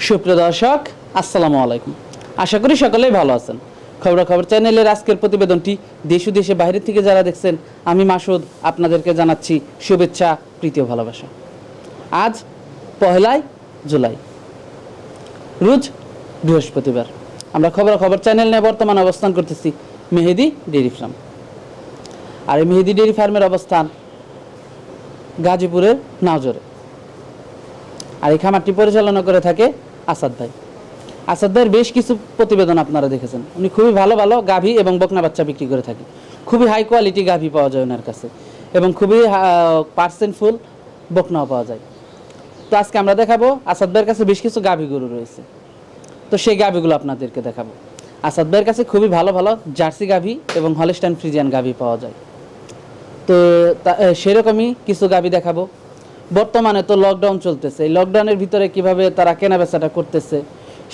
সুপ্রিয় দর্শক, আসসালামু আলাইকুম। আশা করি সকলেই ভালো আছেন। খবরাখবর চ্যানেলের আজকের প্রতিবেদনটি দেশ ও দেশের বাইরে থেকে যারা দেখছেন, আমি মাসুদ আপনাদেরকে জানাচ্ছি শুভেচ্ছা, প্রীতি ও ভালোবাসা। আজ 1 জুলাই, রোজ বৃহস্পতিবার। আমরা খবরাখবর চ্যানেল নিয়ে বর্তমানে অবস্থান করতেছি মেহেদি ডেইরি ফার্ম। আর এই মেহেদি ডেইরি ফার্মের অবস্থান গাজীপুরের নাওজরে। আর এই খামারটি পরিচালনা করে থাকে আসাদ ভাই। আসাদ ভাইয়ের বেশ কিছু প্রতিবেদন আপনারা দেখেছেন। উনি খুবই ভালো ভালো গাভী এবং বকনা বাচ্চা বিক্রি করে থাকেন। খুবই হাই কোয়ালিটি গাভী পাওয়া যায় ওনার কাছে, এবং খুবই পার্সেন্টফুল বকনাও পাওয়া যায়। তো আজকে আমরা দেখাবো আসাদ ভাইয়ের কাছে বেশ কিছু গাভী গরু রয়েছে। তো সেই গাভীগুলো আপনাদেরকে দেখাবো। আসাদ ভাইয়ের কাছে খুবই ভালো ভালো জার্সি গাভী এবং হলস্টাইন ফ্রিজিয়ান গাভী পাওয়া যায়। তো সেরকমই কিছু গাভী দেখাবো। বর্তমানে তো লকডাউন চলতেছে, এই লকডাউনের ভিতরে কিভাবে তারা কেনা বেচাটা করতেছে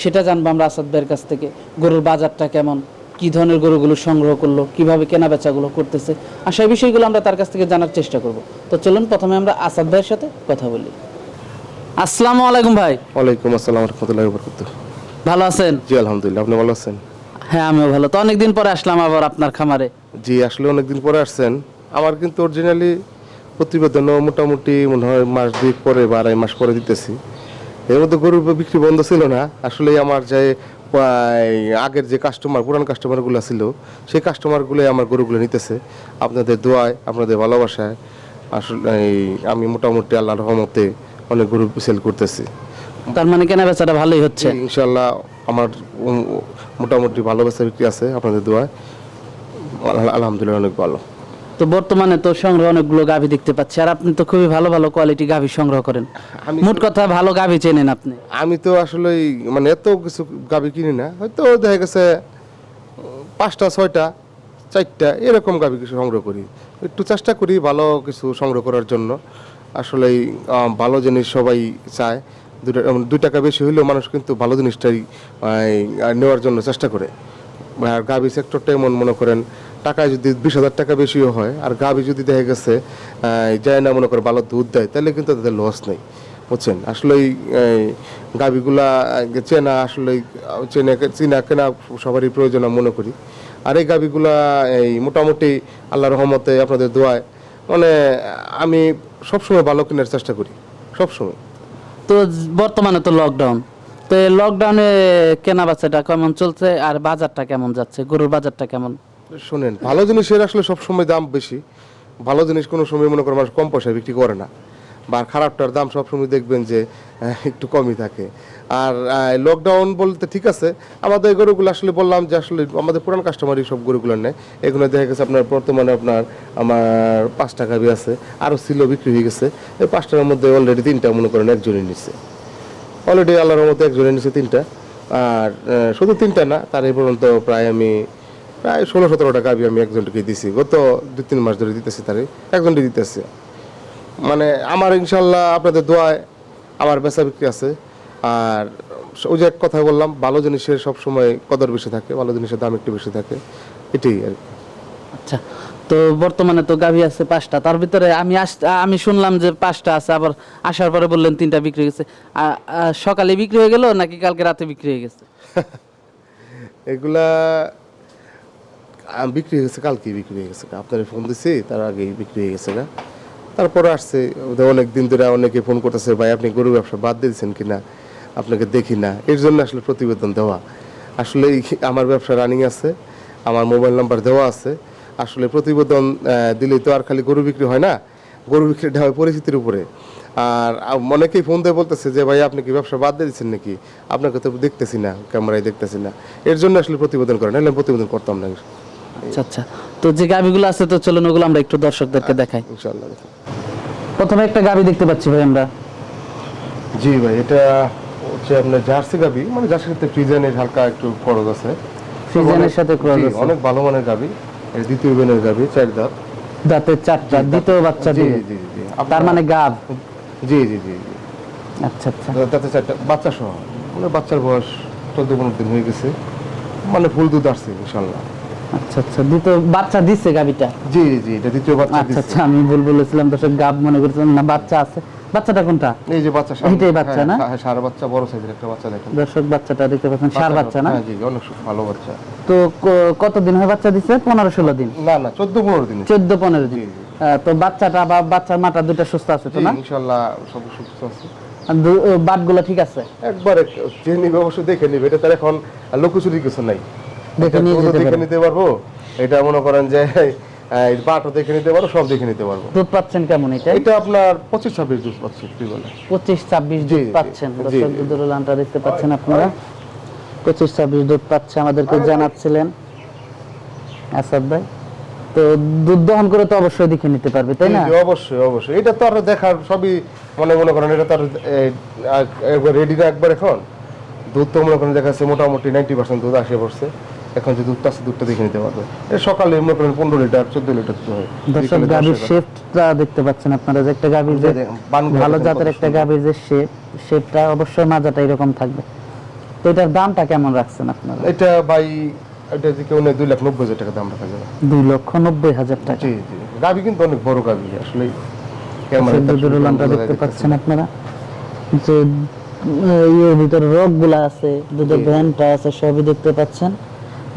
সেটা জানবো আমরা আসাদ ভাইয়ের কাছ থেকে। গরুর বাজারটা কেমন, কী ধরনের গরুগুলো সংগ্রহ করলো, কিভাবে কেনা বেচাগুলো করতেছে, আর সেই বিষয়গুলো আমরা তার কাছ থেকে জানার চেষ্টা করব। তো চলুন প্রথমে আমরা আসাদ ভাইয়ের সাথে কথা বলি। আসসালামু আলাইকুম ভাই। ওয়ালাইকুম আসসালাম রাহমাতুল্লাহি ওয়া বারাকাতুহু। ভালো আছেন? জি আলহামদুলিল্লাহ, আপনি ভালো আছেন? হ্যাঁ আমিও ভালো। তো অনেকদিন পরে আসলাম আবার আপনার খামারে। জি আসলে অনেকদিন পরে আসছেন। আমার কিন্তু অরিজিনালি প্রতিবেদনও মোটামুটি মনে হয় মাস 2 পরে বা 2.5 মাস পরে দিতেছি। এর মধ্যে গরুর বিক্রি বন্ধ ছিল না। আসলে আমার যে আগের যে কাস্টমার, পুরান কাস্টমারগুলো ছিল, সেই কাস্টমারগুলোই আমার গরুগুলো নিতেছে। আপনাদের দোয়ায়, আপনাদের ভালোবাসায় আসলে আমি মোটামুটি আল্লাহর রহমতে অনেক গরু সেল করতেছি। তার মানে কেনা বেচাটা ভালোই হচ্ছে? ইনশাআল্লাহ আমার মোটামুটি ভালো বেচা বিক্রি আছে আপনাদের দোয়ায়, আলহামদুলিল্লাহ অনেক ভালো। তো বর্তমানে তো সংগ্রহ অনেকগুলো গাভী দেখতে পাচ্ছি, আর আপনি তো খুবই ভালো ভালো কোয়ালিটি গাভী সংগ্রহ করেন। মোট কথা ভালো গাভী চেনেন আপনি। আমি তো আসলে মানে এত কিছু গাভী কিনি না, হয়তো দেখা গেছে 5টা 6টা 4টা এরকম গাভী কিছু সংগ্রহ করি। একটু চেষ্টা করি ভালো কিছু সংগ্রহ করার জন্য। আসলে ভালো জিনিস সবাই চায়। 2 টাকা বেশি হইলেও মানুষ কিন্তু ভালো জিনিসটাই নেওয়ার জন্য চেষ্টা করে। আর গাভী সেক্টরটা এমন, মনে করেন টাকায় যদি 20,000 টাকা বেশিও হয়, আর গাভী যদি দেখা গেছে যায় না মনে করে ভালো দুধ দেয়, তাহলে কিন্তু তাদের লস নেই, বুঝছেন? আসলে গাভীগুলা চেনা, আসলে চিনা কেনা সবারই প্রয়োজন মনে করি। আর এই গাভীগুলা মোটামুটি আল্লাহর রহমতে, আপনাদের দোয়ায়, মানে আমি সবসময় ভালো কেনার চেষ্টা করি, সবসময়। তো বর্তমানে তো লকডাউন, তো এই লকডাউনে কেনা বেচাটা কেমন চলছে, আর বাজারটা কেমন যাচ্ছে, গরুর বাজারটা কেমন? শোনেন, ভালো জিনিসের আসলে সবসময় দাম বেশি। ভালো জিনিস কোনো সময় মনে করেন মানুষ কম পয়সায় বিক্রি করে না, বা খারাপটার দাম সবসময় দেখবেন যে একটু কমই থাকে। আর লকডাউন বলতে ঠিক আছে, আমাদের গরুগুলো আসলে বললাম যে আসলে আমাদের পুরান কাস্টমারই সব গরুগুলো নেয়। এগুলো দেখা গেছে আপনার বর্তমানে আমার 5টা গাভী আছে, আরও ছিল বিক্রি হয়ে গেছে। এই 5টার মধ্যে অলরেডি 3টা মনে করেন একজনই নিচ্ছে। অলরেডি আল্লাহর মধ্যে একজনে নিচ্ছে 3টা। আর শুধু 3টা না, তার এই পর্যন্ত প্রায় 16-17টা গাভী আমি একজনকে দিছি। গত 2-3 মাস ধরে দিতেছি, তারে একজনকে দিতেছি। মানে আমার ইনশাল্লাহ আপনাদের দোয়ায় আমার বেচা বিক্রি আছে। আর ওই যে এক কথা বললাম, ভালো জিনিসের সবসময় কদর বেশি থাকে, ভালো জিনিসের দাম একটু বেশি থাকে, এটাই আর কি। আচ্ছা, তো বর্তমানে তো গাভী আছে 5টা, তার ভিতরে আমি শুনলাম যে 5টা আছে, আবার আসার পরে বললেন 3টা বিক্রি হয়ে গেছে। সকালে বিক্রি হয়ে গেল নাকি কালকে রাতে বিক্রি হয়ে গেছে? এগুলা বিক্রি হয়ে গেছে, কালকেই বিক্রি হয়ে গেছে। আপনার ফোন দিছি তার আগেই বিক্রি হয়ে গেছে না। তারপরে আসছে অনেক দিন ধরে অনেকে ফোন করতেছে, ভাই আপনি গরু ব্যবসা বাদ দিয়েছেন কিনা, আপনাকে দেখি না। এর জন্য আসলে প্রতিবেদন দেওয়া। আসলে আমার ব্যবসা রানিং আছে, আমার মোবাইল নাম্বার দেওয়া আছে। আসলে প্রতিবেদন দিলেই তো আর খালি গরু বিক্রি হয় না, গরু বিক্রিটা হয় পরিস্থিতির উপরে। আর অনেকেই ফোন দিয়ে বলতেছে যে ভাই আপনি কি ব্যবসা বাদ দিয়ে দিচ্ছেন নাকি, আপনাকে তো দেখতেছি না, ক্যামেরায় দেখতেছি না। এর জন্য আসলে প্রতিবেদন করেন, নাহলে প্রতিবেদন করতাম না। আচ্ছা আচ্ছা, তো যে গাভীগুলো আছে তো চলুন ওগুলো আমরা একটু দর্শকদেরকে দেখাই। ইনশাআল্লাহ। প্রথমে একটা গাভী দেখতে পাচ্ছি ভাই আমরা। জি ভাই, এটা হচ্ছে আপনার জার্সি গাভী, মানে জার্সির সাথে ফ্রিজিয়ানের হালকা একটু খরচ আছে। ফ্রিজিয়ানের সাথে খরচ আছে, অনেক ভালো মানের গাভী। এর দ্বিতীয় বেনের গাভী, 4 দাঁত, দাঁতে 4টা, দ্বিতীয় বাচ্চা দিবে। জি জি জি, তার মানে গাভ। জি জি জি। আচ্ছা আচ্ছা, দাঁতে 4টা বাচ্চা সহ, মানে বাচ্চার বয়স 14-15 দিন হয়ে গেছে, মানে ফুল দুধ আসছে ইনশাআল্লাহ। আচ্ছা আচ্ছা, দ্বিতীয় বাচ্চা দিচ্ছে গাভীটা? জি জি, এটা দ্বিতীয় বাচ্চা আচ্ছা দিচ্ছে। আচ্ছা, আমি ভুল বলেছিলাম দর্শক, গাভ মনে করছিলাম না, বাচ্চা আছে। বাচ্চাটা কোনটা? এই যে বাচ্চা, এইটাই বাচ্চা না? হ্যাঁ, সার বাচ্চা, বড় সাইজের একটা বাচ্চা দেখেন। দর্শক বাচ্চাটা দেখতে পাচ্ছেন, সার বাচ্চা না? হ্যাঁ জি, অনেক ভালো বাচ্চা। তো কতদিন হয় বাচ্চা দিছে? 15-16 দিন? না না, 14-15 দিন। 14-15 দিন। তো বাচ্চাটা বা বাচ্চার মাটা দুটো সুস্থ আছে তো না? ইনশাআল্লাহ সব সুস্থ আছে। বাটগুলো ঠিক আছে? একবারে যে নিবে অবশ্যই দেখে নিবে, এটা তার এখন লুকোচুরি কিছু নাই, দেখে নিতে পারবো। এটা মনে করেন যে বাটও দেখে নিতে পারবো, সব দেখে নিতে পারবো। দুধ পাচ্ছেন কেমন এটা? এটা আপনার 25-26 দুধ পাচ্ছে, কি বলে 25-26 দুধ পাচ্ছেন। দর্শক দুধের লানটা দেখতে পাচ্ছেন আপনারা, 25-26 দুধ পাচ্ছে আমাদেরকে জানাচ্ছিলেন আসাদ ভাই। তো দুধ দহন করে তো অবশ্যই দেখে নিতে পারবে, তাই না? অবশ্যই অবশ্যই, এটা তো আর দেখার সবই মনে করেন, এটা তো আর একবার রেডি না। একবার এখন দুধ তো মনে করেন দেখা যাচ্ছে মোটামুটি 90% দুধ আসে পড়ছে। এখন যে দুধটা আছে, দুধটা দেখে নিতে পারবে। সকালে মনে করেন 15 লিটার 14 লিটার দুধ হয়। দর্শক গাভীর শেপটা দেখতে পাচ্ছেন আপনারা, যে একটা গাভীর যে ভালো জাতের একটা গাভীর যে শেপটা অবশ্যই মাজাটা এরকম থাকবে। তো এটার দামটা কেমন রাখছেন আপনারা? এটা ভাই, এটা যে কেউ নেই, 2,90,000 টাকা দাম রাখা যাবে। 2,90,000 টাকা? জি জি, গাভী কিন্তু অনেক বড় গাভী আসলে। দুধের লানটা দেখতে পাচ্ছেন আপনারা, যে এর ভিতরে রগগুলা আছে, দুধের ভ্যানটা আছে, সবই দেখতে পাচ্ছেন।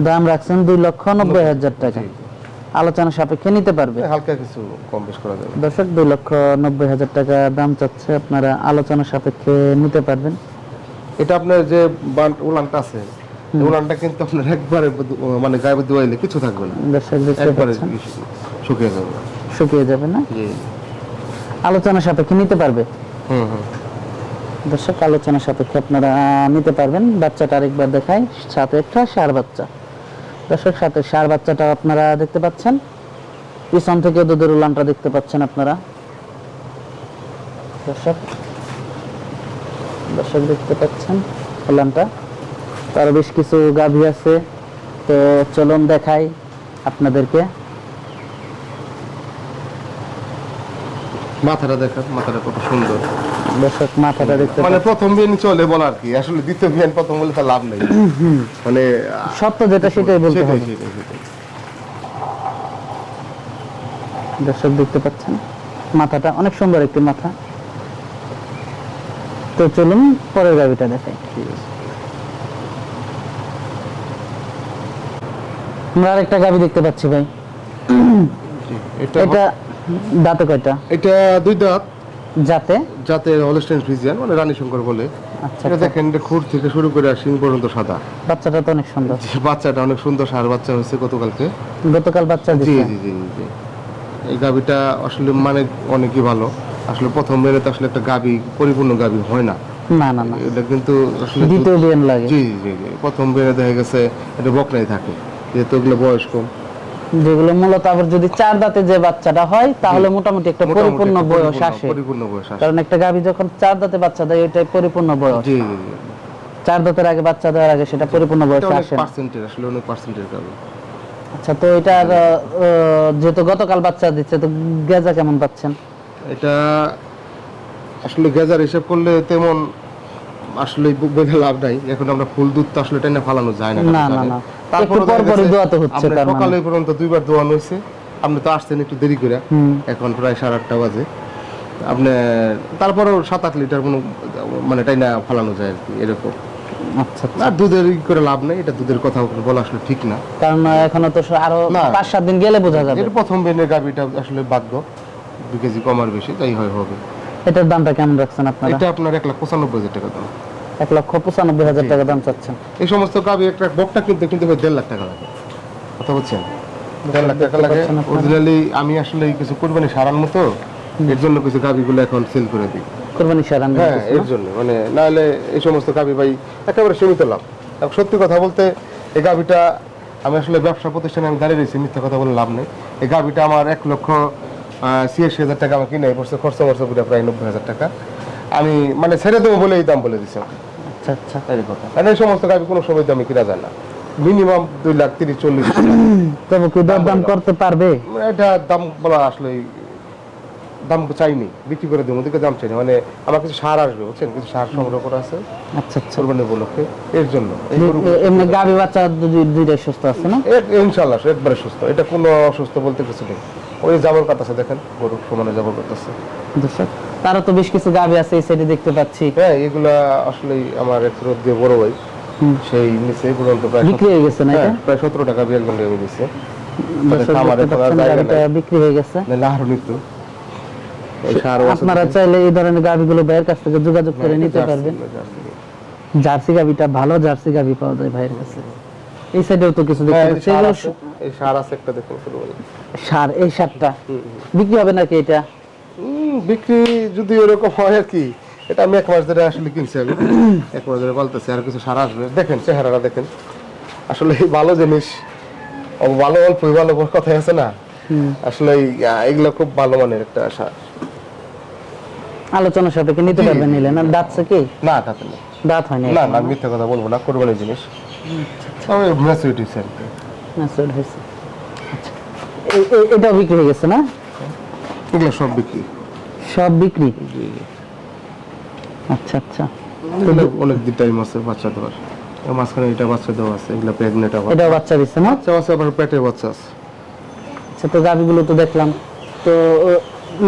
দাম রাখছেন 2,90,000 টাকা। আলোচনা সাপেক্ষে নিতে পারবে, হালকা কিছু কম বেশ করা যাবে। দর্শক 2,90,000 টাকা দাম চাচ্ছে, আপনারা আলোচনা সাপেক্ষে নিতে পারবেন। এটা আপনার যে উলানটা আছে, উলানটা কিন্তু আপনার একবারে মানে গায়ে ধোয়াইলে কিছু থাকবে না, দর্শক দেখতে একবারে পাচ্ছেন শুকিয়ে যাবে। শুকিয়ে যাবে না? জি, আলোচনা সাপেক্ষে নিতে পারবে। হুম হুম। দর্শক আলোচনা সাপেক্ষে আপনারা নিতে পারবেন। বাচ্চাটা আরেকবার দেখাই, সাথে একটা ষাঁড় বাচ্চা। দর্শক সাথে ষাঁড় বাচ্চাটা আপনারা দেখতে পাচ্ছেন, পিছন থেকে দুধের উলানটা দেখতে পাচ্ছেন আপনারা। দর্শক দর্শক দেখতে পাচ্ছেন উলানটা। তার বেশ কিছু গাভী আছে, তো চলুন দেখাই আপনাদেরকে। মাথাটা দেখেন, মাথাটা কত সুন্দর। দর্শক মাথাটা দেখতে মানে প্রথম বিয়ান চলে বলার কি, আসলে দ্বিতীয় বিয়ান প্রথম বলে তার লাভ নেই। মানে সত্য যেটা সেটাই বলতে হবে। দর্শক দেখতে পাচ্ছেন মাথাটা অনেক সুন্দর একটি মাথা। তো চলুন পরের গাভীটা দেখাই। আমরা আরেকটা গাভী দেখতে পাচ্ছি ভাই, এটা দাঁতে কয়টা? এটা দুই দাঁত। জাতে? জাতে হলস্টাইন ফ্রিজিয়ান, মানে রানী শঙ্কর বলে। আচ্ছা, এটা দেখেন, এটা খুর থেকে শুরু করে শিং পর্যন্ত সাদা। বাচ্চাটা তো অনেক সুন্দর। বাচ্চাটা অনেক সুন্দর, ষাঁড় বাচ্চা হয়েছে গতকাল বাচ্চা জি দিয়েছে। জি জি জি। এই গাভীটা আসলে মানে অনেকই ভালো। আসলে প্রথম বেরে তো আসলে একটা গাভী পরিপূর্ণ গাভী হয় না। না না না, এটা কিন্তু আসলে দ্বিতীয় বিয়ান লাগে। জি জি জি, প্রথম বেরে দেখা গেছে এটা বকনাই থাকে, যেহেতু এগুলো বয়স কম। যেগুলো মূলত আবার যদি 4 দাঁতে যে বাচ্চাটা হয়, তাহলে মোটামুটি একটা পরিপূর্ণ বয়স আসে। কারণ একটা গাভী যখন 4 দাঁতে বাচ্চা দেয়, এটাই পরিপূর্ণ বয়স। জি জি জি। 4 দাঁতের আগে বাচ্চা দেওয়ার আগে সেটা পরিপূর্ণ বয়স আসে। আসলে অনেক পার্সেন্টের গাভী। আচ্ছা, তো এটার যেহেতু গতকাল বাচ্চা দিচ্ছে, তো গেজা কেমন পাচ্ছেন? এটা আসলে গেজার হিসাব করলে তেমন আসলে বলে লাভ নাই। এখন আমরা ফুল দুধ তো আসলে টেনে ফালানো যায় না। না না না, একটু পরপরই দোয়াতে হচ্ছে। তার মানে সকালে পর্যন্ত 2 বার দোয়ানো হয়েছে। আপনি তো আসছেন একটু দেরি করে, এখন প্রায় 8:30 বাজে। আপনি তারপরেও 7-8 লিটার মানে টাইনা ফালানো যায় আর কি, এরকম। আচ্ছা, আর দুধের করে লাভ নেই, এটা দুধের কথা বলা আসলে ঠিক না, কারণ এখনো তো আরো 5-7 দিন গেলে বোঝা যাবে। এটা প্রথম বেনের গাভীটা আসলে ভাগ্য 2 কেজি কম আর বেশি তাই হবে। এটার দামটা কেমন রাখছেন আপনারা? এটা আপনার 1,95,000 টাকা দাম। 1,95,000 টাকা দাম চাচ্ছেন। এই সমস্ত গাভী একটা বকটা কিনতে 1.5 লাখ টাকা লাগে, কথা বলছেন? 1.5 লাখ টাকা লাগে। অরিজিনালি আমি আসলে কিছু কোরবানি সারার মতো, এর জন্য কিছু গাভীগুলো এখন সেল করে দিই। কোরবানি সারান? হ্যাঁ, এর জন্য, মানে না হলে এই সমস্ত গাভী ভাই একেবারে সীমিত লাভ। সত্যি কথা বলতে, এই গাভীটা আমি আসলে ব্যবসা প্রতিষ্ঠানে আমি দাঁড়িয়ে রয়েছি, মিথ্যা কথা বলে লাভ নেই। এই গাভীটা আমার 1,86,000 টাকা আমার কিনে পড়ছে, খরচ করে প্রায় 90,000 টাকা। আমি মানে ছেড়ে দেবো বলে এই দাম বলে দিচ্ছি। আচ্ছা আচ্ছা, এই কথা। কারণ এই সমস্ত গাভী কোনো সময় দামে কিনা যায় না, মিনিমাম 2,30,40 টাকা। তবে কি দাম করতে পারবে? এটা দাম বলা আসলে দাম চাইনি, বিক্রি করে দেবো, ওদিকে দাম চাইনি। মানে আমার কিছু সার আসবে, বুঝছেন, কিছু সার সংগ্রহ করা আছে। আচ্ছা আচ্ছা, কোরবানি উপলক্ষে, এর জন্য। এমনি গাভী বাচ্চা দুইটাই সুস্থ আছে না? ইনশাআল্লাহ একবারে সুস্থ, এটা কোনো অসুস্থ বলতে কিছু নেই। ওই জাবর কাটতেছে, দেখেন গরু সমানে জাবর কাটতেছে। দর্শক তারা তো বেশ কিছু গাভী আছে এই সাইডে দেখতে পাচ্ছি। হ্যাঁ, এগুলা আসলে আমার এক ফেরত দিয়ে বড় ভাই সেই নিচে পর্যন্ত প্রায় বিক্রি হয়ে গেছে না এটা? প্রায় 17 টাকা বিয়ার গন্ডে আমি দিচ্ছে। দর্শক খামারে দেখতে তো আর পাচ্ছেন জায়গা গাভীটা নাই, বিক্রি হয়ে গেছে। নাহলে আরো নিত। ওই সারও আছে, আপনারা চাইলে এই ধরনের গাভীগুলো ভাইয়ের কাছ থেকে যোগাযোগ করে নিতে পারবেন। জার্সি গাভীটা ভালো জার্সি গাভী পাওয়া যায় ভাইয়ের কাছে। এই সাইডেও তো কিছু দেখতে পাচ্ছি। এই সার আছে একটা, দেখুন শুরু করি। সার, এই সারটা বিক্রি হবে নাকি এটা? বিক্রি যদি এরকম হয় আর কি, এটা আমি 1 মাস ধরে আসলে কিনছি, আমি 1 মাস ধরে বলতেছি। আর কিছু সার আসবে, দেখেন চেহারাটা দেখেন, আসলে ভালো জিনিস, ভালো অল্প ভালো কথাই আছে না, আসলে এগুলো খুব ভালো মানের একটা সার। আলোচনা সাপেক্ষে নিতে পারবেন নিলে না? দাঁতছে কি? না তাতে না, দাঁত হয়নি না না, মিথ্যা কথা বলবো না, কোরবানির জিনিস। তবে ম্যাচুরিটি স্যার ম্যাচিউরড হয়েছে। আচ্ছা, এটাও বিক্রি হয়ে গেছে না? এগুলো সব বিক্রি, সব বিক্রি। আচ্ছা আচ্ছা, অনেক দিন টাইম আছে বাচ্চা দেওয়ার। মাঝখানে এটা বাচ্চা দেওয়া আছে, এগুলো প্রেগনেন্ট আবার, এটাও বাচ্চা দিচ্ছে না? বাচ্চা আছে, আবার পেটে বাচ্চা আছে। আচ্ছা, তো গাভীগুলো তো দেখলাম, তো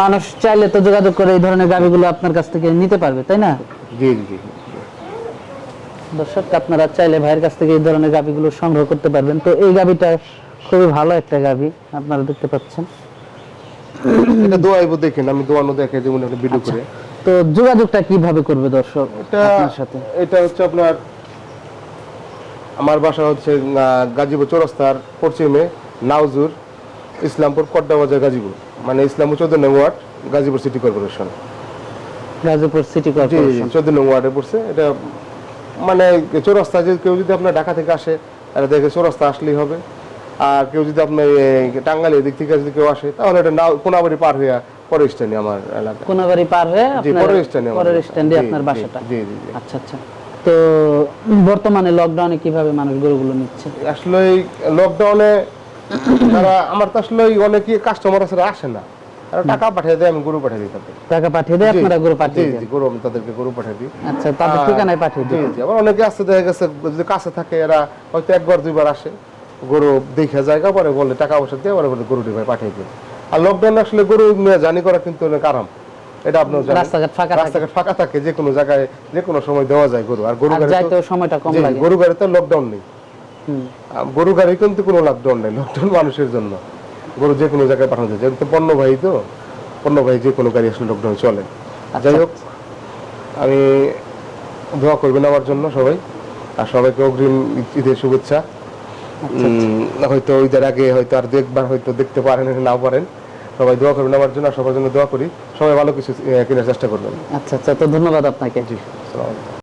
মানুষ চাইলে তো যোগাযোগ করে এই ধরনের গাভীগুলো আপনার কাছ থেকে নিতে পারবে, তাই না? জি জি। দর্শক, আপনারা চাইলে ভাইয়ের কাছ থেকে এই ধরনের গাভীগুলো সংগ্রহ করতে পারবেন। তো এই গাভীটা খুবই ভালো একটা গাভী, আপনারা দেখতে পাচ্ছেন। এটা দোয়াইবো, দেখেন আমি দোয়ানো দেখাই দেবো একটা ভিডিও করে। তো যোগাযোগটা কিভাবে করবে দর্শক এটা আপনার সাথে? এটা হচ্ছে আপনার, আমার বাসা হচ্ছে গাজীপুর চৌরাস্তার পশ্চিমে নাউজুর, ইসলামপুর কড্ডা বাজার, গাজীপুর, মানে ইসলামপুর 14 নং ward, Gazipur city corporation. Gazipur city corporation 14 নং ওয়ার্ডে পড়ছে এটা। মানে চৌরাস্তা, যে কেউ যদি আপনার ঢাকা থেকে আসে তাহলে দেখে চৌরাস্তা আসলেই হবে। আর কেউ যদি আপনার টাঙ্গাইলের দিক থেকে যদি কেউ আসে, তাহলে এটা কোনাবাড়ি পার হয়ে পরের স্ট্যান্ডে আমার এলাকা। কোনাবাড়ি পার হয়ে আপনার পরের স্ট্যান্ডে আপনার জি বাসাটা? জি জি। আচ্ছা আচ্ছা। তো বর্তমানে লকডাউনে কিভাবে মানুষ গরুগুলো নিচ্ছে? আসলে লকডাউনে তারা, আমার তো আসলে অনেকে কাস্টমার আছে আসে না, তারা টাকা পাঠিয়ে দেয়, আমি গরু পাঠিয়ে দিই তাদের। টাকা পাঠিয়ে দেয়, আপনারা গরু পাঠিয়ে দেন? জি, গরু আমি তাদেরকে গরু পাঠিয়ে দিই। আচ্ছা, তাদের ঠিকানায় পাঠিয়ে দিই? জি। আবার অনেকে আছে, দেখা গেছে যদি কাছে থাকে, এরা হয়তো 1 বার 2 বার আসে, গরু দেখে জায়গা পরে বলে টাকা পয়সা দিয়ে পরে বলে গরুটি ভাই পাঠিয়ে দিই। আর লকডাউনে আসলে গরু জানি করা কিন্তু অনেক আরাম, এটা আপনার রাস্তাঘাট ফাঁকা থাকে, যে কোনো জায়গায় যে কোনো সময় দেওয়া যায় গরু। আর গরু গাড়ি তো সময়টা কম লাগে। গরু গাড়িতে লকডাউন নেই, গরু গাড়ি কিন্তু কোনো লকডাউন নেই, লকডাউন মানুষের জন্য। গরু যে কোনো জায়গায় পাঠানো যায়, যেহেতু পণ্যবাহী, তো পণ্যবাহী যে কোনো গাড়ি আসলে লকডাউন চলে। যাই হোক, আমি দোয়া করবেন আমার জন্য সবাই, আর সবাইকে অগ্রিম ঈদের শুভেচ্ছা। হয়তো ঈদের আগে হয়তো আর দেখবার হয়তো দেখতে পারেন নাও পারেন, সবাই দোয়া করবেন আমার জন্য, আর সবার জন্য দোয়া করি, সবাই ভালো কিছু কেনার চেষ্টা করবেন। আচ্ছা আচ্ছা, তো ধন্যবাদ আপনাকে। জি, আসসালামু আলাইকুম।